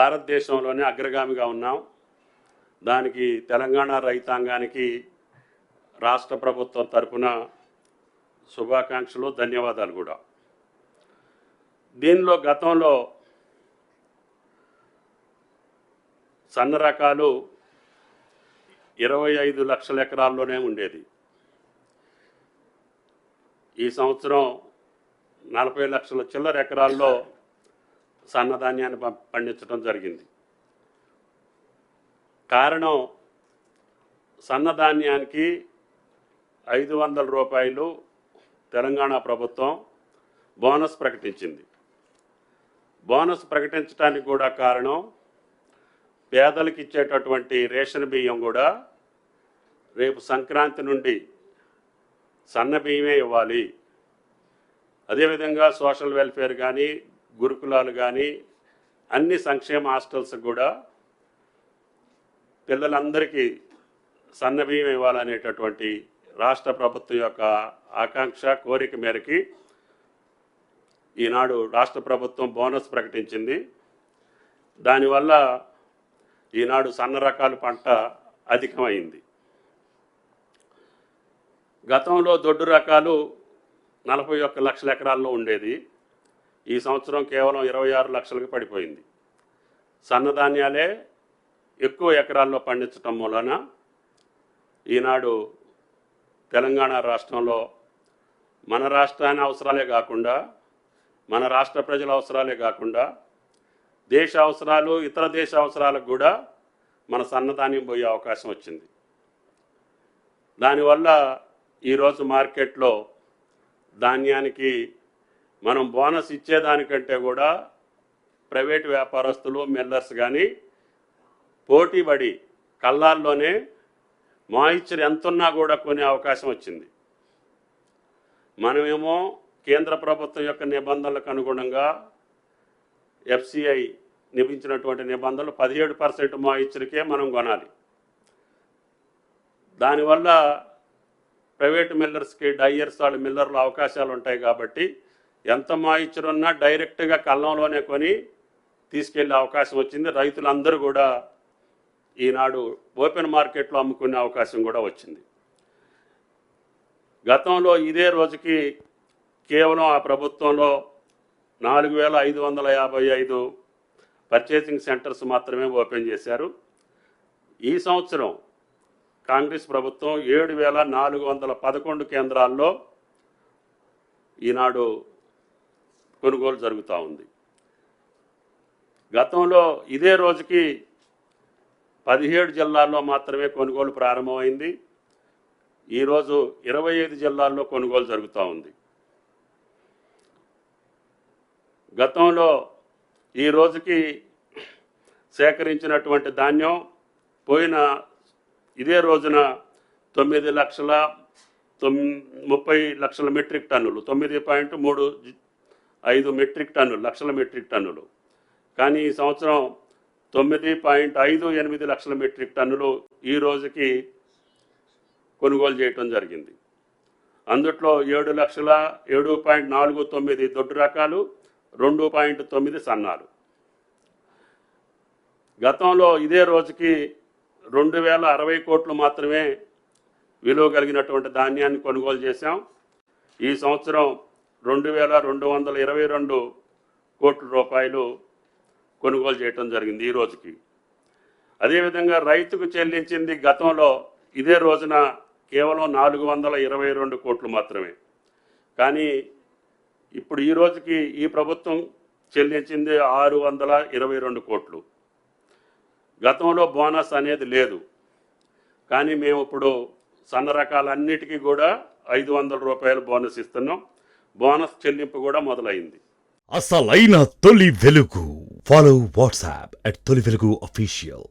భారతదేశంలోనే అగ్రగామిగా ఉన్నాం. దానికి తెలంగాణ రైతాంగానికి రాష్ట్ర ప్రభుత్వం తరఫున శుభాకాంక్షలు, ధన్యవాదాలు కూడా. దీనిలో గతంలో సన్న రకాలు 25 లక్షల ఎకరాల్లోనే ఉండేది. ఈ సంవత్సరం 40 లక్షల చిల్లర ఎకరాల్లో సన్నధాన్యాన్ని పండించడం జరిగింది. కారణం, సన్నధాన్యానికి 500 రూపాయలు తెలంగాణ ప్రభుత్వం బోనస్ ప్రకటించింది. బోనస్ ప్రకటించడానికి కూడా కారణం, పేదలకు ఇచ్చేటటువంటి రేషన్ బియ్యం కూడా రేపు సంక్రాంతి నుండి సన్న బియ్యమే ఇవ్వాలి. అదేవిధంగా సోషల్ వెల్ఫేర్ కానీ, గురుకులాలు కానీ, అన్ని సంక్షేమ హాస్టల్స్ కూడా పిల్లలందరికీ సన్న బియ్యం ఇవ్వాలనేటటువంటి రాష్ట్ర ప్రభుత్వం యొక్క ఆకాంక్ష, కోరిక మేరకి ఈనాడు రాష్ట్ర ప్రభుత్వం బోనస్ ప్రకటించింది. దానివల్ల ఈనాడు సన్న రకాల పంట అధికమైంది. గతంలో దొడ్డు రకాలు 41 లక్షల ఎకరాల్లో ఉండేది. ఈ సంవత్సరం కేవలం 26 లక్షలకు పడిపోయింది. సన్నధాన్యాలే ఎక్కువ ఎకరాల్లో పండించటం మూలన ఈనాడు తెలంగాణ రాష్ట్రంలో మన రాష్ట్రాన్ని అవసరాలే కాకుండా, మన రాష్ట్ర ప్రజల అవసరాలే కాకుండా, దేశ అవసరాలు, ఇతర దేశ అవసరాలకు కూడా మన సన్నధాన్యం పోయే అవకాశం వచ్చింది. దానివల్ల ఈరోజు మార్కెట్లో ధాన్యానికి మనం బోనస్ ఇచ్చేదానికంటే కూడా ప్రైవేటు వ్యాపారస్తులు, మిల్లర్స్ కానీ పోటీపడి కళ్ళాల్లోనే మాయిశ్చర్ ఎంతున్నా కూడా కొనే అవకాశం వచ్చింది. మనమేమో కేంద్ర ప్రభుత్వం యొక్క నిబంధనలకు అనుగుణంగా ఎఫ్సిఐ నియమించినటువంటి నిబంధనలు 17% మాయిశ్చర్కే మనం కొనాలి. దానివల్ల ప్రైవేటు మిల్లర్స్కి, డయ్యర్స్ వాళ్ళ మిల్లర్లు అవకాశాలు ఉంటాయి కాబట్టి ఎంత మాయిశ్చర్ ఉన్నా డైరెక్ట్గా కళ్ళంలోనే కొని తీసుకెళ్లే అవకాశం వచ్చింది. రైతులందరూ కూడా ఈనాడు ఓపెన్ మార్కెట్లో అమ్ముకునే అవకాశం కూడా వచ్చింది. గతంలో ఇదే రోజుకి కేవలం ఆ ప్రభుత్వంలో 4555 పర్చేసింగ్ సెంటర్స్ మాత్రమే ఓపెన్ చేశారు. ఈ సంవత్సరం కాంగ్రెస్ ప్రభుత్వం 7411 కేంద్రాల్లో ఈనాడు కొనుగోలు జరుగుతూ ఉంది. గతంలో ఇదే రోజుకి 17 జిల్లాల్లో మాత్రమే కొనుగోలు ప్రారంభమైంది. ఈరోజు 25 జిల్లాల్లో కొనుగోలు జరుగుతూ ఉంది. గతంలో ఈ రోజుకి సేకరించినటువంటి ధాన్యం పోయిన ఇదే రోజున 9,30,00,000 మెట్రిక్ టన్నులు, 9.35 లక్షల మెట్రిక్ టన్నులు. కానీ ఈ సంవత్సరం 9.58 లక్షల మెట్రిక్ టన్నులు ఈ రోజుకి కొనుగోలు చేయటం జరిగింది. అందుట్లో 7,07.49 దొడ్డు రకాలు, 2.9 సన్నాలు. గతంలో ఇదే రోజుకి 2,060 కోట్లు మాత్రమే విలువ కలిగినటువంటి ధాన్యాన్ని కొనుగోలు చేశాం. ఈ సంవత్సరం 2,222 కోట్ల రూపాయలు కొనుగోలు చేయటం జరిగింది ఈ రోజుకి. అదేవిధంగా రైతుకు చెల్లించింది గతంలో ఇదే రోజున కేవలం 422 కోట్లు మాత్రమే. కానీ ఇప్పుడు ఈ రోజుకి ఈ ప్రభుత్వం చెల్లించింది 622 కోట్లు. గతంలో బోనస్ అనేది లేదు. కానీ మేము ఇప్పుడు సన్న రకాలన్నిటికీ కూడా 500 రూపాయలు బోనస్ ఇస్తున్నాం. బోనస్ చెల్లింపు కూడా మొదలైంది. అసలైన తొలి వెలుగు. ఫాలో వాట్సాప్ @తొలి వెలుగు official.